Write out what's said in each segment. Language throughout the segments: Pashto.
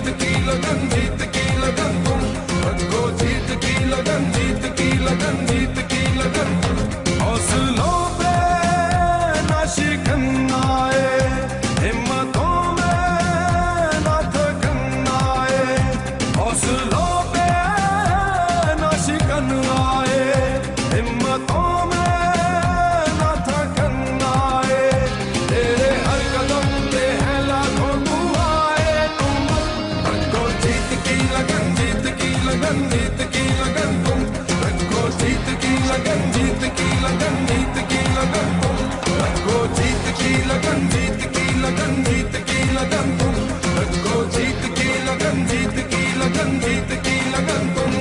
जीत की लगन, जीत की लगन तुम रखो, जीत की लगन, जीत की लगन, जीत की लगन। हौसलों पे ना शिकन आए, हिम्मतों में ना थकन आए, हौसलों पे ना शिकन आए, हिम्मतों में ना थकन आए। तेरे हर कदम पे है लाखों दुआएं, तुम रखो जीत की लगन, जीत की लगन, जीत की लगन तुम रखो, जीत की लगन, जीत की लगन, जीत की लगन तुम रखो, जीत की लगन, जीत की लगन, जीत की लगन तुम रखो, जीत की लगन, जीत की लगन, जीत की लगन तुम।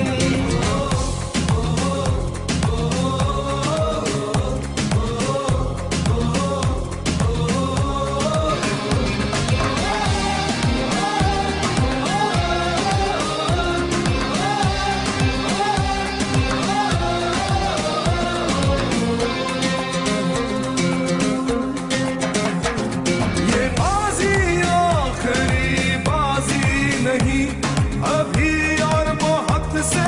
ये बाजी आखिरी बाजी नहीं, अभी और बहुत से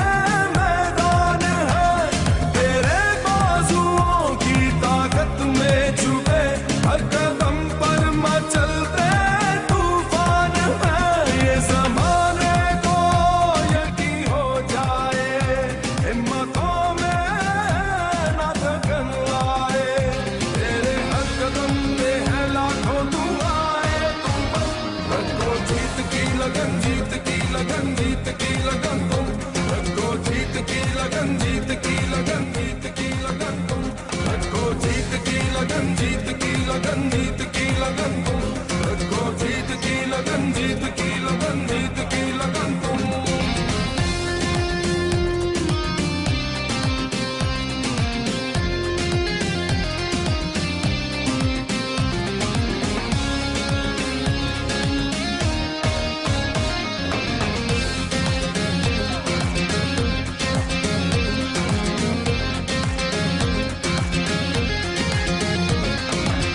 मैदान है। तेरे बाजुओं की ताकत में छुपे हर कदम पर मचलते तूफान है। ये जमाने को यकीन हो जाए, हिम्मतों में ना थकन आए। तेरे हर कदम पे है लाखों दुआएं, तुम रखो जीत की लगन, जीत की लगन, जीत की लगन तुम रखो, जीत की लगन, जीत की लगन, जीत की लगन तुम रखो, जीत की लगन, जीत की लगन, जीत की लगन तुम रखो, जीत की लगन, जीत की लगन, जीत की लगन तुम।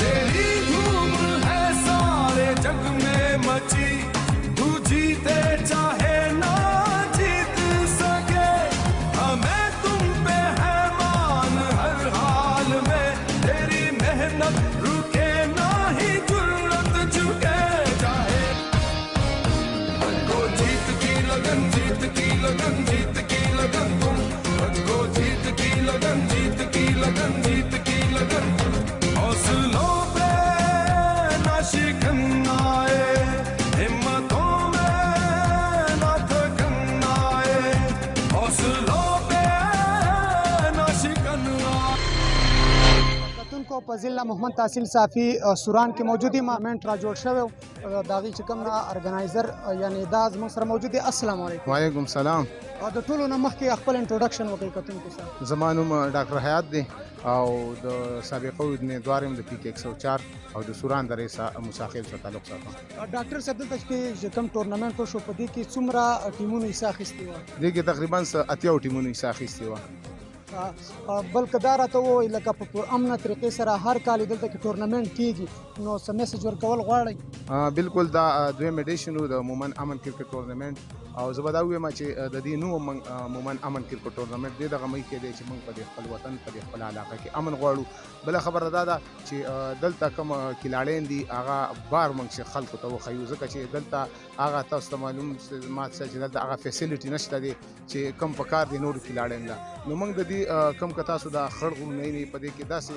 तेरी धूम है सारे जग में मची, तू जीते चाहे ना जीत सके, हमें तुम पे है मान हर हाल में। तेरी मेहनत रुके ना ही जुर्रत झुके, चाहे रखो जीत की लगन, जीत की लगन, जीत की लगन तुम रखो, जीत की लगन, जीत की लगन, जीत की लगन। हौसलों पे ना शिकन आए, हिम्मतों में ना थकन आए, हौसलों पे ना शिकन आए। कतन को په ضلع محمد تحصیل صافي سوران کې موجودي مامنټ را جوړ شوی داغي چې کوم ارګنایزر یعنی دا زموږ سره موجود دي. السلام علیکم. وعلیکم سلام. د ټولو نه مخکې خپل انټروډکشن وکړئ کتن کو سره. زما نوم ډاکټر حیات دی او د سابقه امیدوار یم د پی کې 104 او د سوران درې مساخیل سره تعلق ساتم. ډاکټر صاحب دلته چې کوم ټورنمنت وشو په دې کې څومره ټیمونو حصہ اخیستی و؟ دې کې تقریبا 80 ټیمونو حصہ اخیستی و. بلکې دا راته ووایي لکه په پرامنه طریقې سره هر کال دلته کې ټورنمنټ کیږي نو څه میسج ورکول غواړئ؟ بالکل دا دویم ایډیشن و د مومن امن کرکټ ټورنمنټ او زه به دا ووایم چې د دې نوم مومن امن کرکټ ټورنمنټ دې دغه مې کې دی چې موږ په دې خپل وطن په دې خپل علاقه کې امن غواړو. بله خبره دا ده چې دلته کوم کلاړین دي هغه بار موږ چې خلکو ته وښیو، ځکه چې دلته هغه تاسو ته معلوم مات چې دلته هغه فیسیلیټي نشته دی چې کم په کار دي نورو کلاړین له. نو موږ د دې کم که تاسو د خړ غرونه یې په دې کې داسې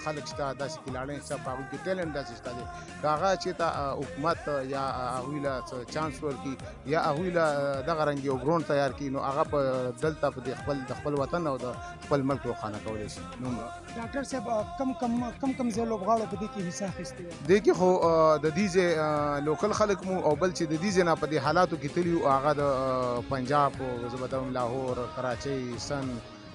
خلک شته، داسې کلاړین شته، په هغوی کې ټیلنټ داسې شته دی که هغه چېرته حکومت یا هغوی له چانس ورکړي یا هغوی له دغه رنګ یو ګراونډ تیار کړي نو هغه په دلته په د خپل وطن او د خپل ملک روښانه کولی شي. نو ډاکټر صاحب کم ځای لوبغاړو په دې کې حصه اخیستې وه؟ دې کې خو د دې ځای لوکل خلک مو او بل چې د دې ځای نه په دې حالاتو کې تلي وو هغه د پنجاب او زه به لاهور، کراچۍ، سن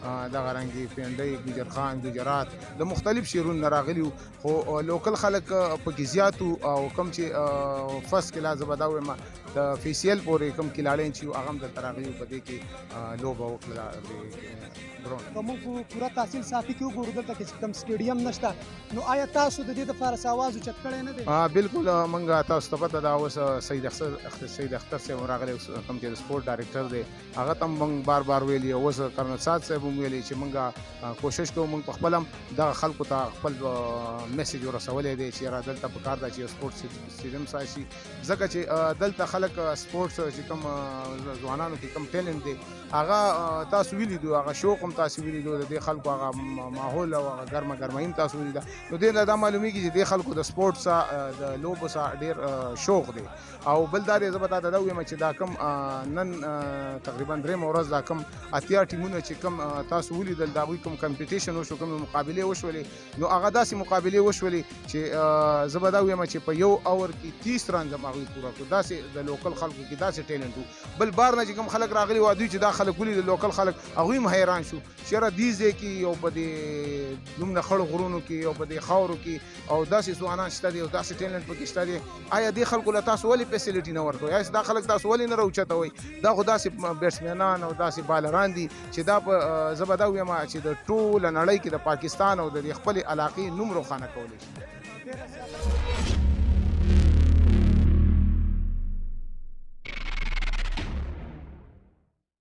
دغه رنګې پینډۍ ګجر خان ګجرات د مختلف شیرونو راغلي خو لوکل خلک پکې زیات او کم چې فرست کلاس زه به دا وایم د فیسیل پورې کم کلاړین چې هغه هم دلته راغلي په دې کې لوبه وکړله درون. که موږ په پوره تحصیل صافي کې وګورو دلته کې چې کوم سټیډیم نشته نو آیا تاسو د دې دپاره څه اواز اوچت کړی نه دی؟ بالکل موږ تاسو ته پته ده اوس سید اختر صاحب راغلی کوم چې د سپورټ ډایرکټر دی هغه ته هم موږ بار بار ویلي اوس کرنل سعد صاحب هم ویلي چې موږ کوشش کوو موږ په خپله هم دغه خلکو ته خپل میسج ورسولی دی چې یاره دلته پکار ده چې سپورټ سټیډیم ساشي ځکه چې دلته خلک سپورټس چې کوم ځوانانو کې کم ټیلنټ دی هغه تاسو ویلي دو هغه شوق هم تاسو ویلي دو د دې خلکو هغه ماحول او هغه ګرمه هم تاسو ویلي ده نو دې دا معلومیږي چې دې خلکو د سپورټ سره د لوبو سره ډېر شوق دی او بل دا دی زه به تا ته دا ووایم چې دا کوم نن تقریبا درېیمه ورځ دا کوم اتیا ټیمونه چې کوم تاسو ولیدل د هغوی کوم کمپټیشن وشو کوم مقابلې وشولې نو هغه داسې مقابلې وشولې چې زه به دا ووایم چې په یو اور کې 30 رنز هم هغوی پوره کړو داسې د لوکل خلکو کې داسې ټیلنټ و بل بار نه چې کوم خلک راغلي وو دوی چې دا خلک ولیدل لوکل خلک هغوی هم حیران شو چې یاره دې ځای کې یو په دې دومره خړو غرونو کې او په دې خاورو کې او داسې ځوانان شته دي او داسې ټیلنټ پکې شته دي آیا دې خلکو له تاسو ولې فیسیلیټي نه ورکوئ یا دا خلک تاسو ولې نه راوچتوئ دا خو داسې بیټسمینان او داسې بالران دي چې دا په زه به دا ووایم چې د ټوله نړۍ کې د پاکستان او د دې خپلې علاقې نوم روښانه کولی شي.